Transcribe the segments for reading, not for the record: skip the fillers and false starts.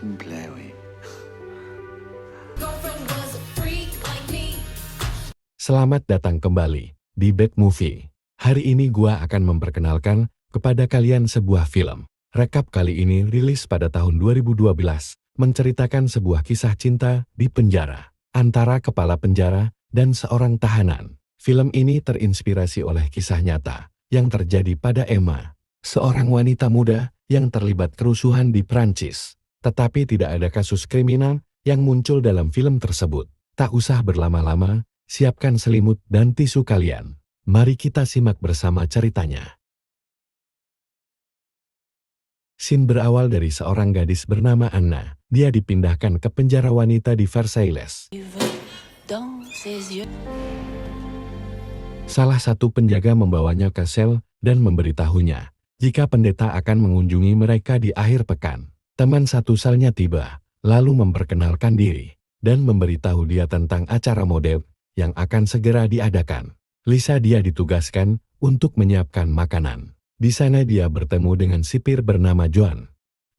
Me plaît, oui. Selamat datang kembali di Bad Movie. Hari ini gua akan memperkenalkan kepada kalian sebuah film. Rekap kali ini rilis pada tahun 2012, menceritakan sebuah kisah cinta di penjara antara kepala penjara dan seorang tahanan. Film ini terinspirasi oleh kisah nyata yang terjadi pada Emma, seorang wanita muda yang terlibat kerusuhan di Prancis. Tetapi tidak ada kasus kriminal yang muncul dalam film tersebut. Tak usah berlama-lama, siapkan selimut dan tisu kalian. Mari kita simak bersama ceritanya. Scene berawal dari seorang gadis bernama Anna. Dia dipindahkan ke penjara wanita di Versailles. Salah satu penjaga membawanya ke sel dan memberitahunya jika pendeta akan mengunjungi mereka di akhir pekan. Teman satu selnya tiba, lalu memperkenalkan diri dan memberitahu dia tentang acara model yang akan segera diadakan. Lisa dia ditugaskan untuk menyiapkan makanan. Di sana dia bertemu dengan sipir bernama Joan,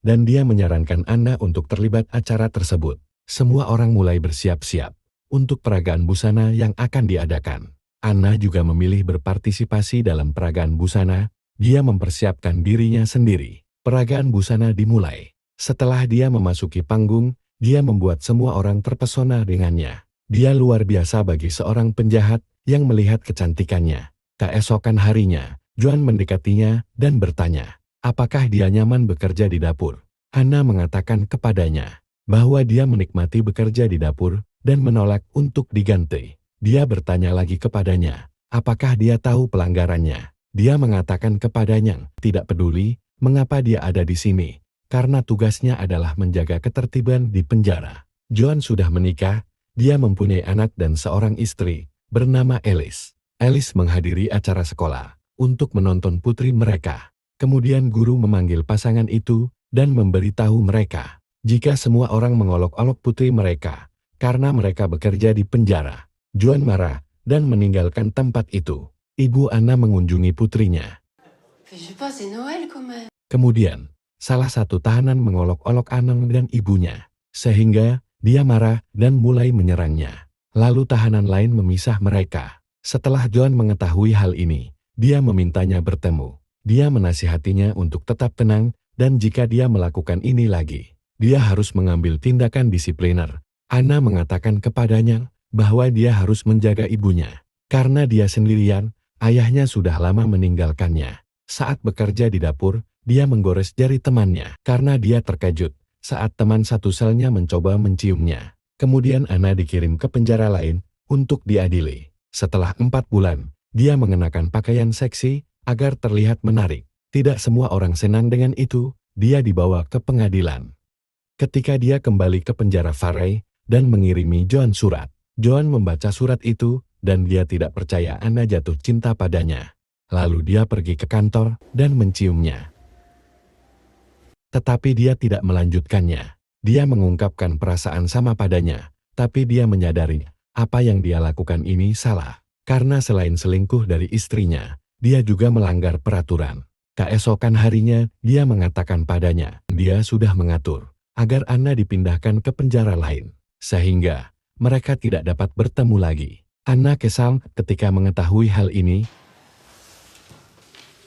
dan dia menyarankan Anna untuk terlibat acara tersebut. Semua orang mulai bersiap-siap untuk peragaan busana yang akan diadakan. Anna juga memilih berpartisipasi dalam peragaan busana. Dia mempersiapkan dirinya sendiri. Peragaan busana dimulai. Setelah dia memasuki panggung, dia membuat semua orang terpesona dengannya. Dia luar biasa bagi seorang penjahat yang melihat kecantikannya. Keesokan harinya, Joan mendekatinya dan bertanya, apakah dia nyaman bekerja di dapur. Anna mengatakan kepadanya bahwa dia menikmati bekerja di dapur dan menolak untuk diganti. Dia bertanya lagi kepadanya, apakah dia tahu pelanggarannya. Dia mengatakan kepadanya, tidak peduli mengapa dia ada di sini, karena tugasnya adalah menjaga ketertiban di penjara. Joan sudah menikah, dia mempunyai anak dan seorang istri, bernama Alice. Alice menghadiri acara sekolah untuk menonton putri mereka. Kemudian guru memanggil pasangan itu dan memberitahu mereka jika semua orang mengolok-olok putri mereka karena mereka bekerja di penjara. Joan marah dan meninggalkan tempat itu. Ibu Anna mengunjungi putrinya. Kemudian, salah satu tahanan mengolok-olok Anna dan ibunya, sehingga dia marah dan mulai menyerangnya. Lalu tahanan lain memisah mereka. Setelah Joan mengetahui hal ini, dia memintanya bertemu. Dia menasihatinya untuk tetap tenang, dan jika dia melakukan ini lagi, dia harus mengambil tindakan disipliner. Anna mengatakan kepadanya bahwa dia harus menjaga ibunya. Karena dia sendirian, ayahnya sudah lama meninggalkannya. Saat bekerja di dapur, dia menggores jari temannya karena dia terkejut saat teman satu selnya mencoba menciumnya. Kemudian Anna dikirim ke penjara lain untuk diadili. Setelah 4 bulan, dia mengenakan pakaian seksi agar terlihat menarik. Tidak semua orang senang dengan itu. Dia dibawa ke pengadilan. Ketika dia kembali ke penjara Varay dan mengirimi Joan surat, Joan membaca surat itu dan dia tidak percaya Anna jatuh cinta padanya. Lalu dia pergi ke kantor dan menciumnya. Tetapi dia tidak melanjutkannya. Dia mengungkapkan perasaan sama padanya, tapi dia menyadari apa yang dia lakukan ini salah. Karena selain selingkuh dari istrinya, dia juga melanggar peraturan. Keesokan harinya, dia mengatakan padanya, dia sudah mengatur agar Anna dipindahkan ke penjara lain, sehingga mereka tidak dapat bertemu lagi. Anna kesal ketika mengetahui hal ini.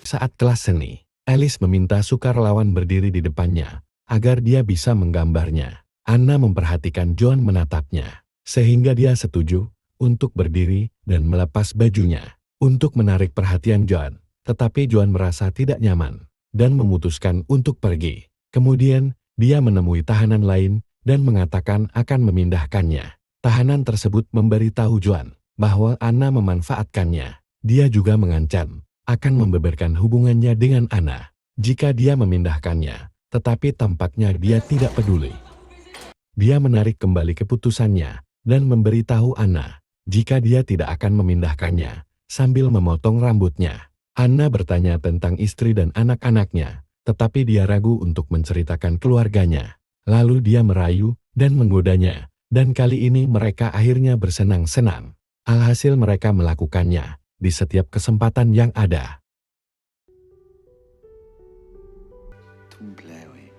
Saat kelas seni, Alice meminta sukarelawan berdiri di depannya agar dia bisa menggambarnya. Anna memperhatikan Joan menatapnya, sehingga dia setuju untuk berdiri dan melepas bajunya untuk menarik perhatian Joan. Tetapi Joan merasa tidak nyaman dan memutuskan untuk pergi. Kemudian, dia menemui tahanan lain dan mengatakan akan memindahkannya. Tahanan tersebut memberitahu Joan bahwa Anna memanfaatkannya. Dia juga mengancam akan membeberkan hubungannya dengan Anna jika dia memindahkannya, tetapi tampaknya dia tidak peduli. Dia menarik kembali keputusannya dan memberitahu Anna jika dia tidak akan memindahkannya sambil memotong rambutnya. Anna bertanya tentang istri dan anak-anaknya, tetapi dia ragu untuk menceritakan keluarganya. Lalu dia merayu dan menggodanya, dan kali ini mereka akhirnya bersenang-senang. Alhasil mereka melakukannya di setiap kesempatan yang ada. Tout me plaît, oui.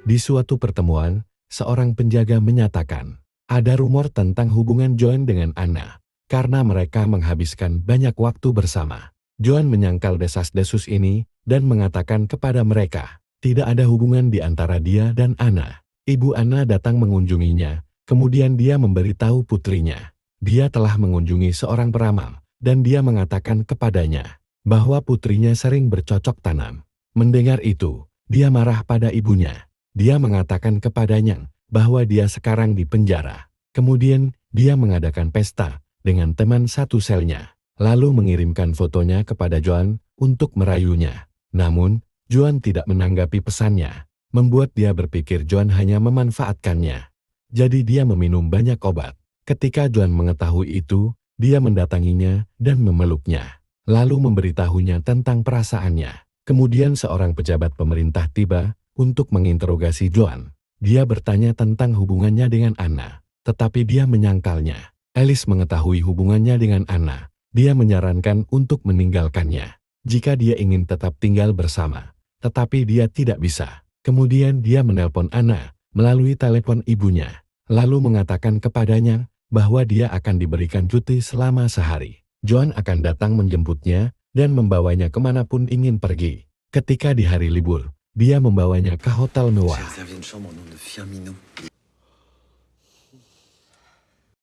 Di suatu pertemuan, seorang penjaga menyatakan, ada rumor tentang hubungan Joan dengan Anna, karena mereka menghabiskan banyak waktu bersama. Joan menyangkal desas-desus ini, dan mengatakan kepada mereka, tidak ada hubungan di antara dia dan Anna. Ibu Anna datang mengunjunginya, kemudian dia memberitahu putrinya. Dia telah mengunjungi seorang peramal, dan dia mengatakan kepadanya, bahwa putrinya sering bercocok tanam. Mendengar itu, dia marah pada ibunya. Dia mengatakan kepadanya bahwa dia sekarang di penjara. Kemudian, dia mengadakan pesta dengan teman satu selnya, lalu mengirimkan fotonya kepada Joan untuk merayunya. Namun, Joan tidak menanggapi pesannya, membuat dia berpikir Joan hanya memanfaatkannya. Jadi dia meminum banyak obat. Ketika Joan mengetahui itu, dia mendatanginya dan memeluknya, lalu memberitahunya tentang perasaannya. Kemudian seorang pejabat pemerintah tiba untuk menginterogasi Joan. Dia bertanya tentang hubungannya dengan Anna, tetapi dia menyangkalnya. Alice mengetahui hubungannya dengan Anna. Dia menyarankan untuk meninggalkannya, jika dia ingin tetap tinggal bersama. Tetapi dia tidak bisa. Kemudian dia menelpon Anna melalui telepon ibunya, lalu mengatakan kepadanya bahwa dia akan diberikan cuti selama sehari. Joan akan datang menjemputnya dan membawanya kemanapun ingin pergi. Ketika di hari libur, dia membawanya ke hotel J'ai mewah. réservé une chambre au nom de Firmino.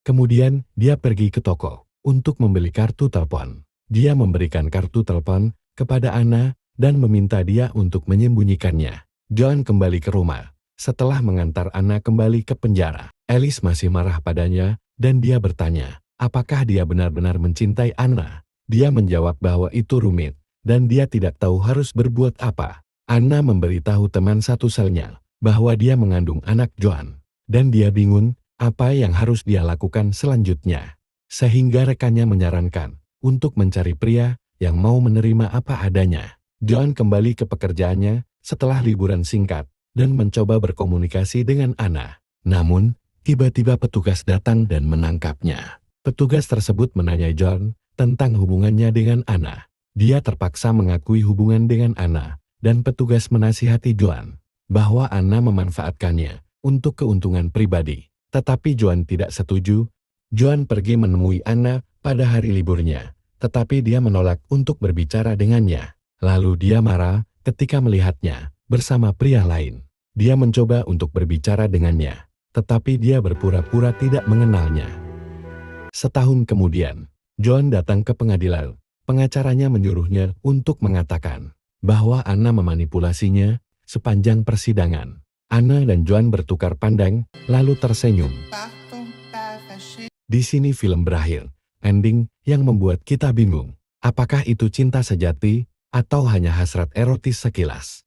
Kemudian, dia pergi ke toko untuk membeli kartu telepon. Dia memberikan kartu telepon kepada Anna dan meminta dia untuk menyembunyikannya. Joan kembali ke rumah setelah mengantar Anna kembali ke penjara. Alice masih marah padanya dan dia bertanya, apakah dia benar-benar mencintai Anna? Dia menjawab bahwa itu rumit dan dia tidak tahu harus berbuat apa. Anna memberitahu teman satu selnya bahwa dia mengandung anak Joan, dan dia bingung apa yang harus dia lakukan selanjutnya. Sehingga rekannya menyarankan untuk mencari pria yang mau menerima apa adanya. Joan kembali ke pekerjaannya setelah liburan singkat dan mencoba berkomunikasi dengan Anna. Namun, tiba-tiba petugas datang dan menangkapnya. Petugas tersebut menanyai Joan tentang hubungannya dengan Anna. Dia terpaksa mengakui hubungan dengan Anna, dan petugas menasihati Joan bahwa Anna memanfaatkannya untuk keuntungan pribadi. Tetapi Joan tidak setuju. Joan pergi menemui Anna pada hari liburnya, tetapi dia menolak untuk berbicara dengannya. Lalu dia marah ketika melihatnya bersama pria lain. Dia mencoba untuk berbicara dengannya, tetapi dia berpura-pura tidak mengenalnya. Setahun kemudian, Joan datang ke pengadilan. Pengacaranya menyuruhnya untuk mengatakan bahwa Anna memanipulasinya sepanjang persidangan. Anna dan Joan bertukar pandang, lalu tersenyum. Di sini film berakhir, ending yang membuat kita bingung. Apakah itu cinta sejati, atau hanya hasrat erotis sekilas?